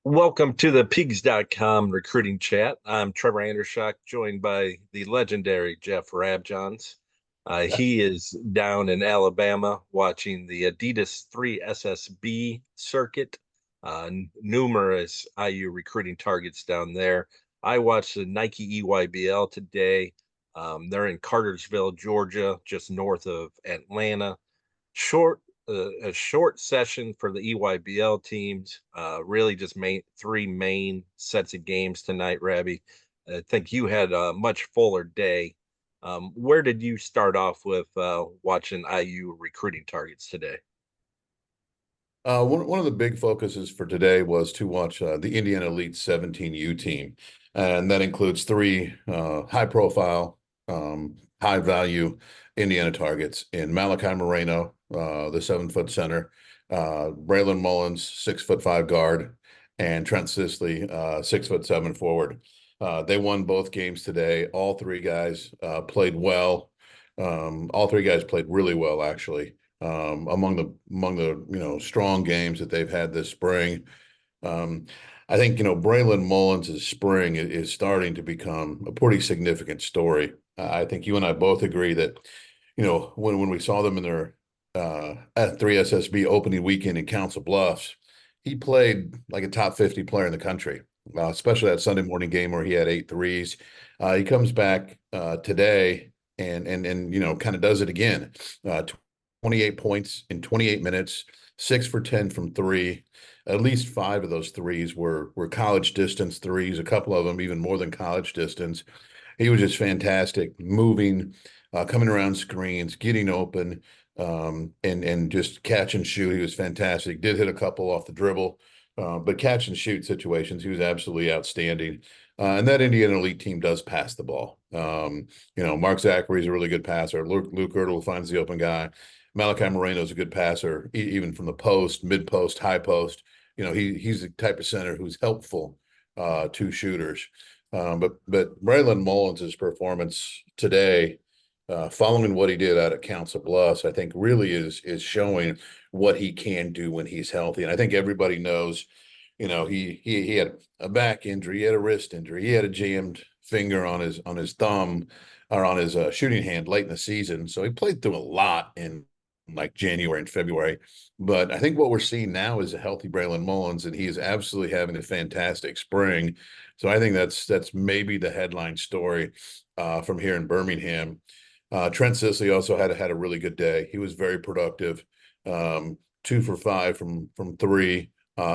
Welcome to the Peegs.com recruiting chat. I'm Trevor Andershock, joined by the legendary Jeff Rabjohns. He is down in Alabama watching the adidas 3SSB circuit. Numerous IU recruiting targets down there. I watched the Nike EYBL today. They're in Cartersville, Georgia, just north of Atlanta. Short a short session for the EYBL teams. Really just three main sets of games tonight, Rabbi. I think you had a much fuller day. Where did you start off with watching IU recruiting targets today? One of the big focuses for today was to watch the Indiana Elite 17U team, and that includes three high-profile, high-value Indiana targets in Malachi Moreno, the 7-foot center, Braylon Mullins, 6'5" guard, and Trent Sisley, 6'7" forward. They won both games today. All three guys played well. All three guys played really well, actually. Among the strong games that they've had this spring. Um, I think Braylon Mullins' spring is starting to become a pretty significant story. I think you and I both agree that when we saw them in their at 3SSB opening weekend in Council Bluffs, he played like a top 50 player in the country, especially that Sunday morning game where he had 8 threes. He comes back today and kind of does it again. 28 points in 28 minutes, 6 for 10 from three. At least 5 of those threes were college distance threes, a couple of them even more than college distance. He was just fantastic, moving, coming around screens, getting open, and just catch and shoot. He was fantastic. Did hit a couple off the dribble, but catch and shoot situations, he was absolutely outstanding. And that Indiana Elite team does pass the ball. Mark Zachary is a really good passer. Luke Ertl finds the open guy. Malachi Moreno is a good passer, even from the post, mid post, high post. He's the type of center who's helpful to shooters. But Braylon Mullins' performance today, following what he did out at Council Bluffs, I think really is showing what he can do when he's healthy. And I think everybody knows, he had a back injury, he had a wrist injury, he had a jammed finger on his thumb or on his shooting hand late in the season. So he played through a lot in like January and February. But I think what we're seeing now is a healthy Braylon Mullins, and he is absolutely having a fantastic spring. So I think that's maybe the headline story from here in Birmingham. Trent Sisley also had a really good day. He was very productive, 2 for 5 from three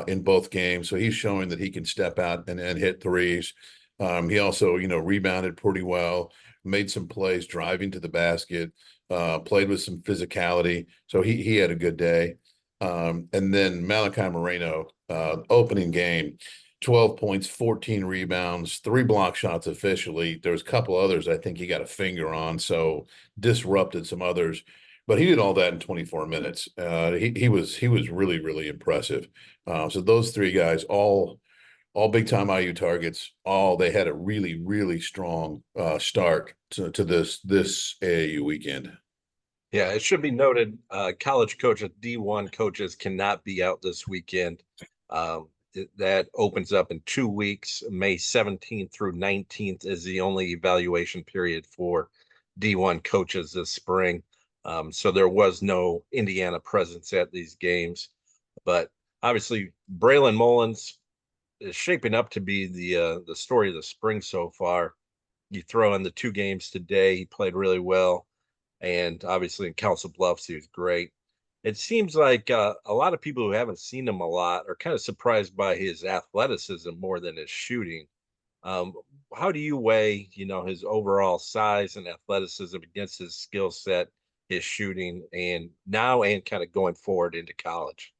in both games. So he's showing that he can step out and hit threes. He also, rebounded pretty well, made some plays driving to the basket, played with some physicality. So he had a good day. And then Malachi Moreno, opening game, 12 points, 14 rebounds, 3 block shots officially. There was a couple others I think he got a finger on, so disrupted some others. But he did all that in 24 minutes. He was really, really impressive. So those three guys, all big time IU targets. All they had a really, really strong start to this AAU weekend. Yeah, it should be noted, college coaches, D1 coaches cannot be out this weekend. That opens up in 2 weeks. May 17th through 19th is the only evaluation period for D1 coaches this spring. So there was no Indiana presence at these games. But obviously, Braylon Mullins is shaping up to be the story of the spring so far. You throw in the 2 games today, he played really well, and obviously in Council Bluffs he was great. It seems like a lot of people who haven't seen him a lot are kind of surprised by his athleticism more than his shooting. Um, how do you weigh, his overall size and athleticism against his skill set, his shooting, and now and kind of going forward into college?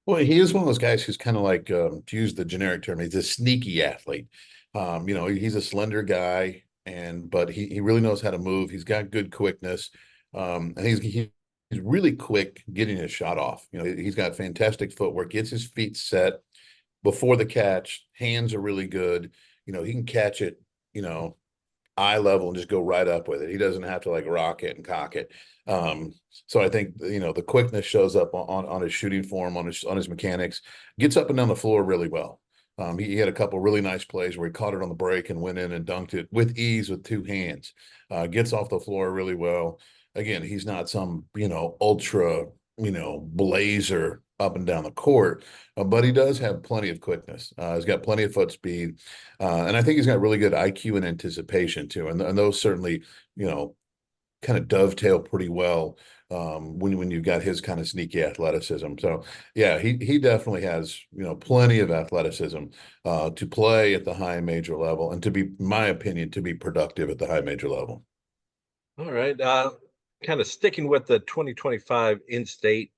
Well, he is one of those guys who's kind of like, to use the generic term, he's a sneaky athlete. He's a slender guy, but he really knows how to move. He's got good quickness, and he's really quick getting his shot off. He's got fantastic footwork, gets his feet set before the catch. Hands are really good. He can catch it, eye level and just go right up with it. He doesn't have to like rock it and cock it. So I think, you know, the quickness shows up on his shooting form, on his mechanics, gets up and down the floor really well. He had a couple really nice plays where he caught it on the break and went in and dunked it with ease with two hands. Gets off the floor really well. Again, he's not some, you know, ultra, you know, blazer up and down the court, but he does have plenty of quickness. He's got plenty of foot speed, and I think he's got really good IQ and anticipation too. And those certainly, you know, kind of dovetail pretty well when you've got his kind of sneaky athleticism. So yeah, he definitely has, you know, plenty of athleticism to play at the high major level and to be, in my opinion, to be productive at the high major level. All right. Kind of sticking with the 2025 in-state,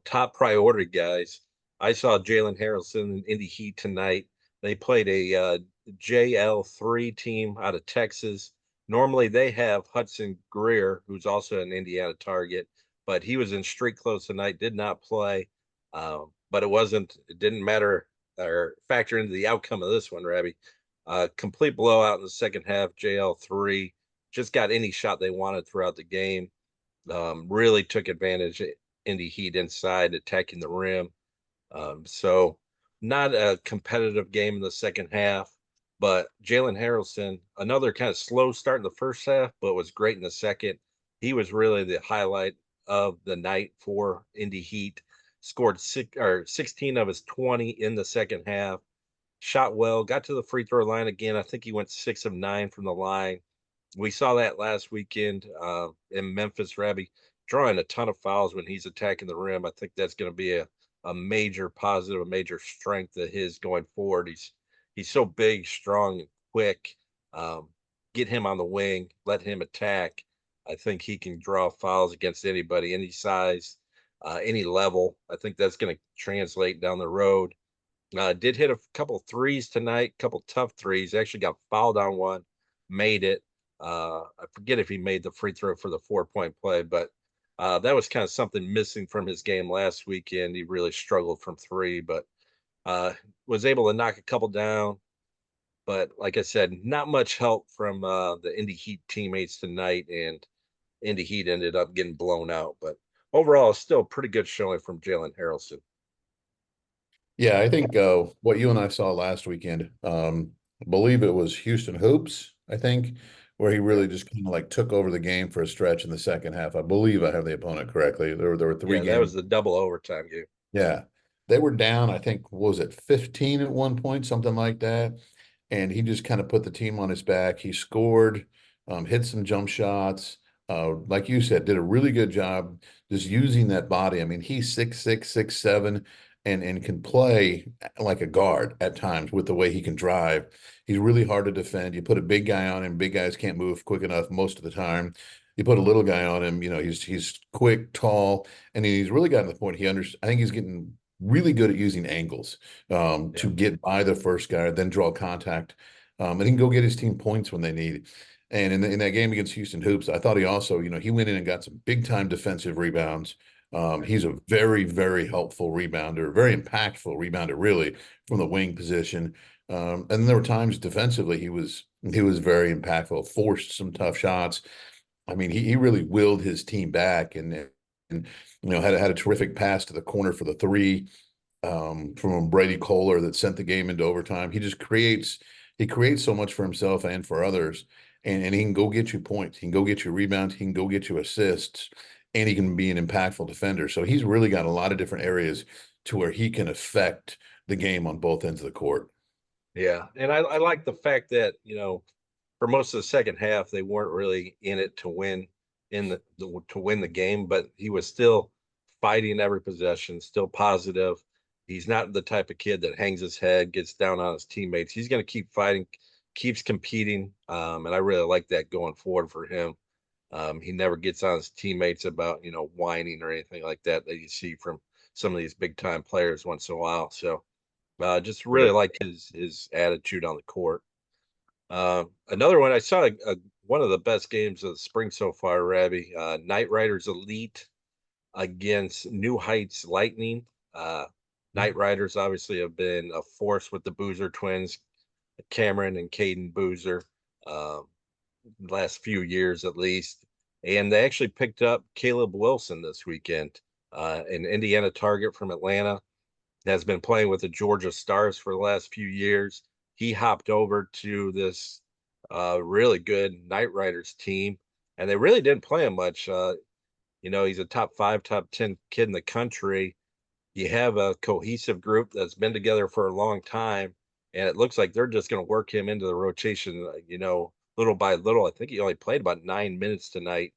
top priority guys. I saw Jaylen Harrelson and Indy Heat tonight. They played a JL3 team out of Texas. Normally they have Hudson Greer, who's also an Indiana target, but he was in street clothes tonight, did not play. But it didn't matter or factor into the outcome of this one, Rabbi. Complete blowout in the second half, JL3 just got any shot they wanted throughout the game. Really took advantage in the Heat inside, attacking the rim. So not a competitive game in the second half, but Jaylen Harrelson, another kind of slow start in the first half, but was great in the second. He was really the highlight of the night for Indy Heat. Scored 16 of his 20 in the second half. Shot well, got to the free throw line again. I think he went 6 of 9 from the line. We saw that last weekend in Memphis, Rabbi, drawing a ton of fouls when he's attacking the rim. I think that's going to be a major positive, a major strength of his going forward. He's so big, strong, and quick. Get him on the wing, let him attack. I think he can draw fouls against anybody, any size, any level. I think that's going to translate down the road. Did hit a couple threes tonight, couple tough threes. Actually got fouled on one, made it. I forget if he made the free throw for the 4-point play, but that was kind of something missing from his game last weekend. He really struggled from three, but was able to knock a couple down. But like I said, not much help from the Indy Heat teammates tonight, and Indy Heat ended up getting blown out. But overall, still a pretty good showing from Jaylen Harrelson. Yeah, I think what you and I saw last weekend, I believe it was Houston Hoops, I think, where he Yeah, really just kind of like took over the game for a stretch in the second half. I believe I have the opponent correctly. There were three yeah, that games. was the double overtime game. Yeah. They were down, I think, what was it 15 at one point, something like that. And he just kind of put the team on his back. He scored, hit some jump shots. Like you said, did a really good job just using that body. I mean, he's 6'6", 6'7", and can play like a guard at times with the way he can drive. He's really hard to defend. You put a big guy on him, big guys can't move quick enough most of the time. You put a little guy on him, you know, he's quick, tall, and he's really gotten to the point I think he's getting really good at using angles Yeah, to get by the first guy, then draw contact, and he can go get his team points when they need. And in that game against Houston Hoops, I thought he also, you know, he went in and got some big time defensive rebounds. He's a very, very helpful rebounder, very impactful rebounder, really, from the wing position. And there were times defensively he was very impactful, forced some tough shots. I mean, he really willed his team back and you know had a terrific pass to the corner for the three from Brady Kohler that sent the game into overtime. He creates so much for himself and for others, and he can go get you points. He can go get you rebounds. He can go get you assists, and he can be an impactful defender. So he's really got a lot of different areas to where he can affect the game on both ends of the court. yeah, and I like the fact that for most of the second half, they weren't really in it to win to win the game, but he was still fighting every possession, still positive. He's not the type of kid that hangs his head, gets down on his teammates. He's going to keep fighting, keeps competing, and I really like that going forward for him. He never gets on his teammates about whining or anything like that you see from some of these big time players once in a while. So just really like his attitude on the court. Another one I saw one of the best games of the spring so far, Rabbi. Knight Riders Elite against New Heights Lightning. Knight Riders obviously have been a force with the Boozer twins, Cameron and Caden Boozer. Um, last few years at least. And they actually picked up Caleb Wilson this weekend, an Indiana target from Atlanta, has been playing with the Georgia Stars for the last few years. He hopped over to this really good Knight Riders team, and they really didn't play him much. He's a top 5, top 10 kid in the country. You have a cohesive group that's been together for a long time, and it looks like they're just going to work him into the rotation, little by little. I think he only played about 9 minutes tonight.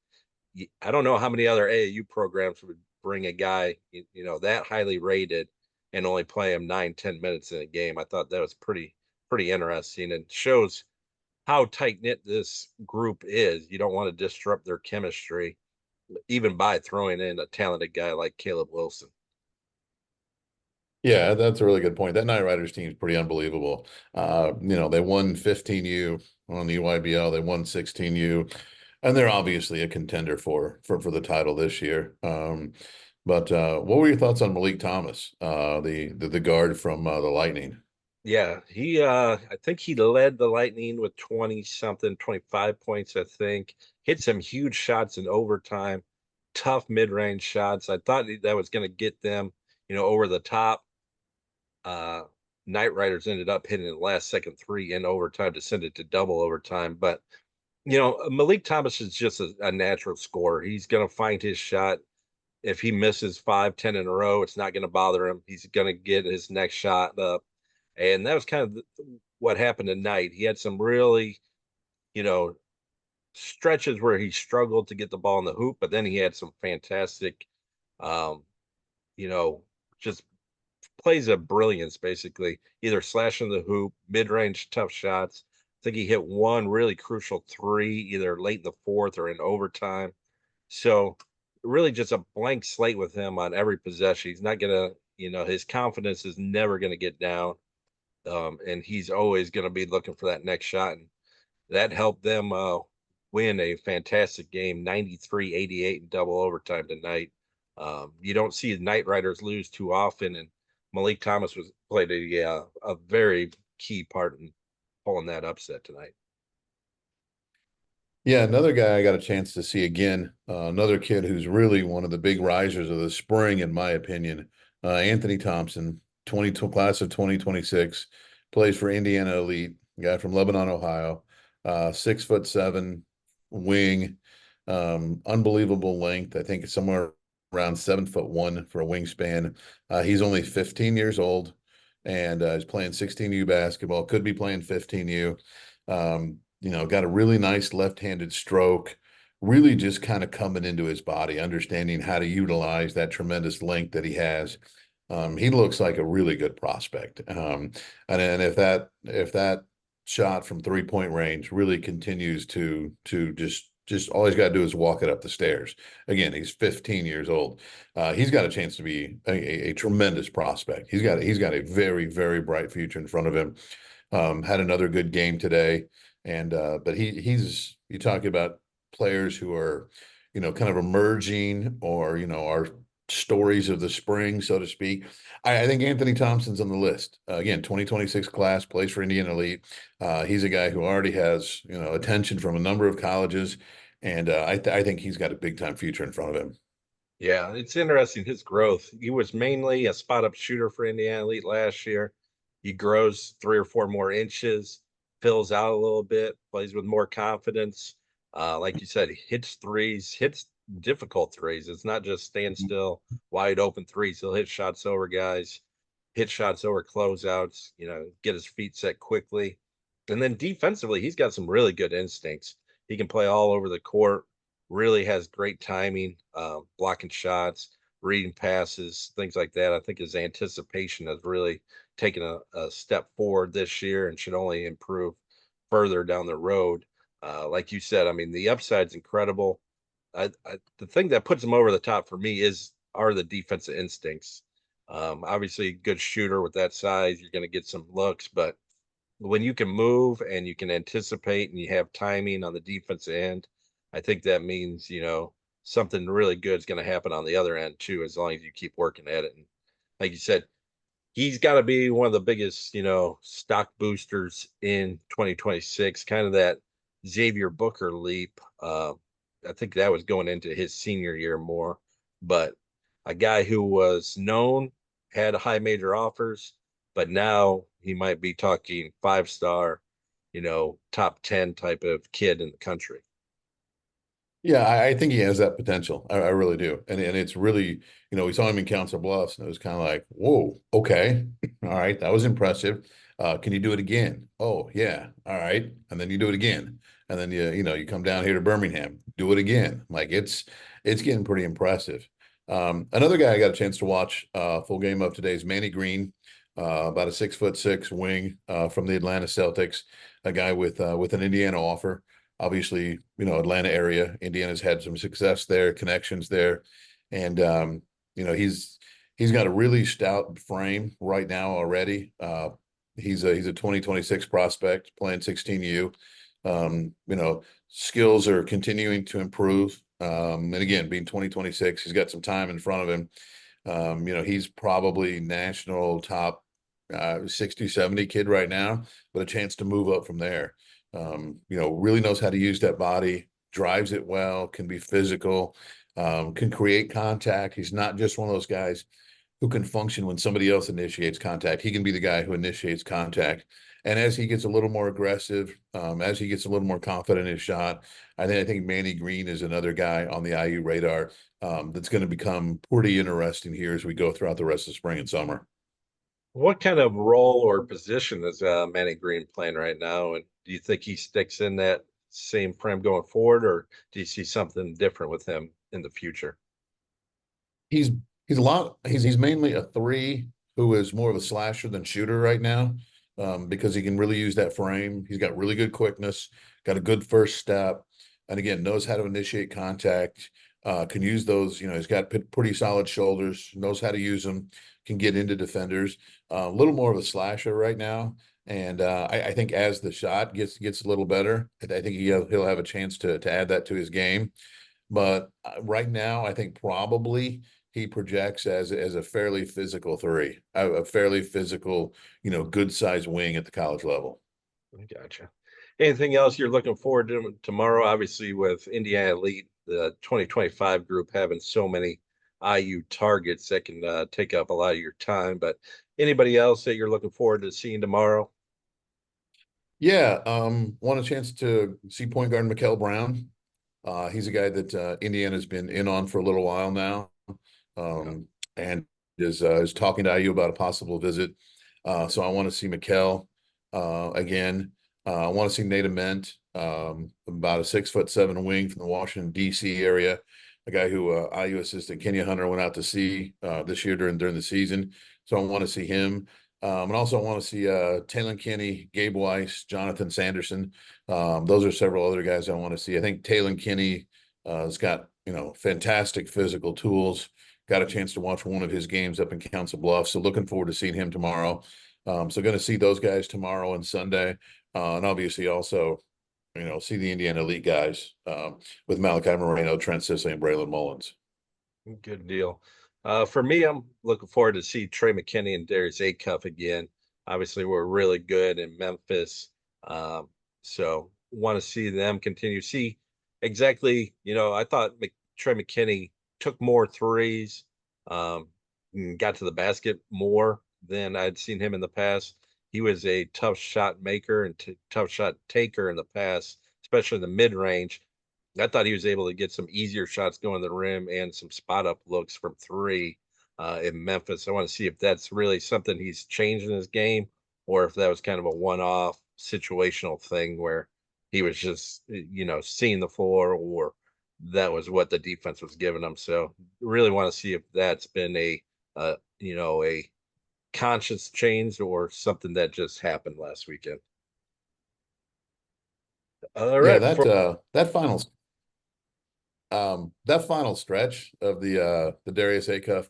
I don't know how many other AAU programs would bring a guy, that highly rated and only play him 9, 10 minutes in a game. I thought that was pretty interesting and shows how tight knit this group is. You don't want to disrupt their chemistry, even by throwing in a talented guy like Caleb Wilson. Yeah, that's a really good point. That Knight Riders team is pretty unbelievable. They won 15U on the EYBL. They won 16U, and they're obviously a contender for the title this year. But what were your thoughts on Malik Thomas, the guard from the Lightning? Yeah, I think he led the Lightning with 20 something, 25 points, I think. Hit some huge shots in overtime, tough mid-range shots. I thought that was going to get them, over the top. Uh, Knight Riders ended up hitting the last second three in overtime to send it to double overtime. But, Malik Thomas is just a natural scorer. He's going to find his shot. If he misses 5, 10 in a row, it's not going to bother him. He's going to get his next shot up. And that was kind of what happened tonight. He had some really, you know, stretches where he struggled to get the ball in the hoop, but then he had some fantastic, um, you know, just plays of brilliance, basically, either slashing the hoop, mid-range tough shots. I think he hit one really crucial three, either late in the fourth or in overtime. So really just a blank slate with him on every possession. He's not gonna, his confidence is never gonna get down. And he's always gonna be looking for that next shot. And that helped them win a fantastic game, 93-88 in double overtime tonight. You don't see the Knight Riders lose too often, and Malik Thomas was played a very key part in pulling that upset tonight. Yeah, another guy I got a chance to see again, another kid who's really one of the big risers of the spring, in my opinion, Anthony Thompson, class of 2026, plays for Indiana Elite, guy from Lebanon, Ohio, 6'7" wing, unbelievable length. I think it's somewhere around 7'1" for a wingspan. He's only 15 years old and is playing 16U basketball, could be playing 15U. Got a really nice left-handed stroke, really just kind of coming into his body, understanding how to utilize that tremendous length that he has. He looks like a really good prospect. And if that shot from 3-point range really continues to just all he's got to do is walk it up the stairs. Again, he's 15 years old. He's got a chance to be a tremendous prospect. He's got a very, very bright future in front of him. Had another good game today. And but he's you talk about players who are, kind of emerging or, are stories of the spring, so to speak. I think Anthony Thompson's on the list. Again, 2026 class, plays for Indiana Elite. He's a guy who already has, attention from a number of colleges. And I think he's got a big time future in front of him. Yeah, it's interesting his growth. He was mainly a spot up shooter for Indiana Elite last year. He grows 3 or 4 more inches, fills out a little bit, plays with more confidence. Like you said, he hits threes, hits difficult threes. It's not just stand still, wide open threes. He'll hit shots over guys, hit shots over closeouts, get his feet set quickly. And then defensively, he's got some really good instincts. He can play all over the court, really has great timing, blocking shots, reading passes, things like that. I think his anticipation has really taken a step forward this year and should only improve further down the road. Like you said, I mean, the upside's incredible. The thing that puts him over the top for me are the defensive instincts. Obviously, good shooter with that size, you're going to get some looks, but when you can move and you can anticipate and you have timing on the defensive end, I think that means, something really good is going to happen on the other end too, as long as you keep working at it. And like you said, he's got to be one of the biggest, stock boosters in 2026, kind of that Xavier Booker leap. I think that was going into his senior year more, but a guy who was known, had high major offers, but now he might be talking 5-star, top 10 type of kid in the country. Yeah, I think he has that potential. I really do. And it's really, we saw him in Council Bluffs and it was kind of like, whoa, okay. All right, that was impressive. Can you do it again? Oh, yeah. All right. And then you do it again. And then you come down here to Birmingham, do it again. Like it's getting pretty impressive. Another guy I got a chance to watch full game of today is Manny Green, about a 6'6" wing from the Atlanta Celtics, a guy with an Indiana offer. Obviously, Atlanta area. Indiana's had some success there, connections there, and he's got a really stout frame right now already. He's a 2026 prospect playing 16U. Skills are continuing to improve. And again, being 2026, he's got some time in front of him. He's probably national top 60, 70 kid right now, but a chance to move up from there. Really knows how to use that body, drives it well, can be physical, can create contact. He's not just one of those guys who can function when somebody else initiates contact. He can be the guy who initiates contact. And as he gets a little more aggressive, as he gets a little more confident in his shot, I think Manny Green is another guy on the IU radar that's going to become pretty interesting here as we go throughout the rest of spring and summer. What kind of role or position is Manny Green playing right now? And do you think he sticks in that same frame going forward, or do you see something different with him in the future? He's he's mainly a three who is more of a slasher than shooter right now, because he can really use that frame. He's got really good quickness, got a good first step, and again knows how to initiate contact. Can use those. He's got pretty solid shoulders. Knows how to use them. Can get into defenders. A little more of a slasher right now. And I think as the shot gets a little better, I think he'll have a chance to add that to his game. But right now, I think probably he projects as a fairly physical three, a fairly physical, good size wing at the college level. I gotcha. Anything else you're looking forward to tomorrow? Obviously, with Indiana Elite, the 2025 group having so many IU targets that can take up a lot of your time. But anybody else that you're looking forward to seeing tomorrow? Yeah, want a chance to see point guard Mikal Brown. He's a guy that Indiana's been in on for a little while now, Yeah. and is talking to IU about a possible visit. So I want to see Mikal again. I want to see Nate Ament, about a 6'7" wing from the Washington D.C. area, a guy who IU assistant Kenya Hunter went out to see this year during the season. So I want to see him. And also I want to see Taylor Kinney, Gabe Weiss, Jonathan Sanderson. Those are several other guys I want to see. I think Taylor Kinney has got, fantastic physical tools. Got a chance to watch one of his games up in Council Bluffs. So looking forward to seeing him tomorrow. So going to see those guys tomorrow and Sunday. And obviously also, see the Indiana Elite guys with Malachi Moreno, Trent Sisley, and Braylon Mullins. Good deal. For me, I'm looking forward to see Trey McKinney and Darius Acuff again. Obviously, we're really good in Memphis, so want to see them continue. See exactly, I thought Trey McKinney took more threes, and got to the basket more than I'd seen him in the past. He was a tough shot maker and tough shot taker in the past, especially in the mid range. I thought he was able to get some easier shots going to the rim and some spot up looks from three in Memphis. I want to see if that's really something he's changed in his game, or if that was kind of a one-off situational thing where he was just, seeing the floor, or that was what the defense was giving him. So really want to see if that's been a conscious change or something that just happened last weekend. All Yeah, right. that final stretch of the Darius Acuff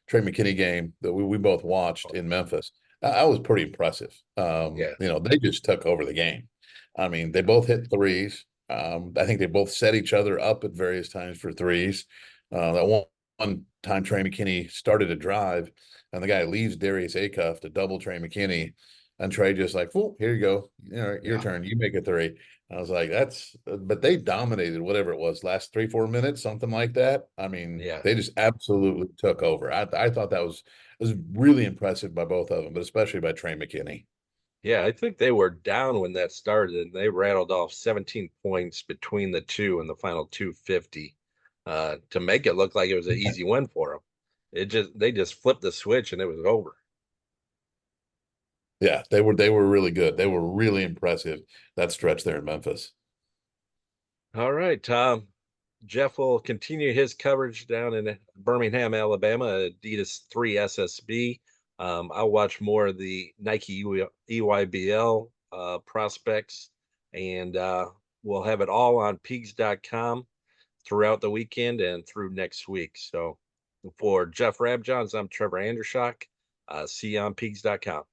Trey McKinney game that we both watched in Memphis, that was pretty impressive. Yeah. They just took over the game. I mean, they both hit threes. I think they both set each other up at various times for threes. That one time Trey McKinney started a drive, and the guy leaves Darius Acuff to double Trey McKinney. And Trey just like, "Well, here you go. You know, your Yeah. turn. You make a three." I was like, "That's," but they dominated whatever it was, last 3-4 minutes, something like that. I mean, Yeah. they just absolutely took over. I thought that was really impressive by both of them, but especially by Trey McKinney. Yeah, I think they were down when that started, and they rattled off 17 points between the two in the final 250 to make it look like it was an easy win for them. They just flipped the switch and it was over. Yeah, they were really good. They were really impressive that stretch there in Memphis. All right, Tom. Jeff will continue his coverage down in Birmingham, Alabama, Adidas 3 SSB. I'll watch more of the Nike EYBL prospects, and we'll have it all on Peegs.com throughout the weekend and through next week. So for Jeff Rabjohns, I'm Trevor Andershock. See you on Peegs.com.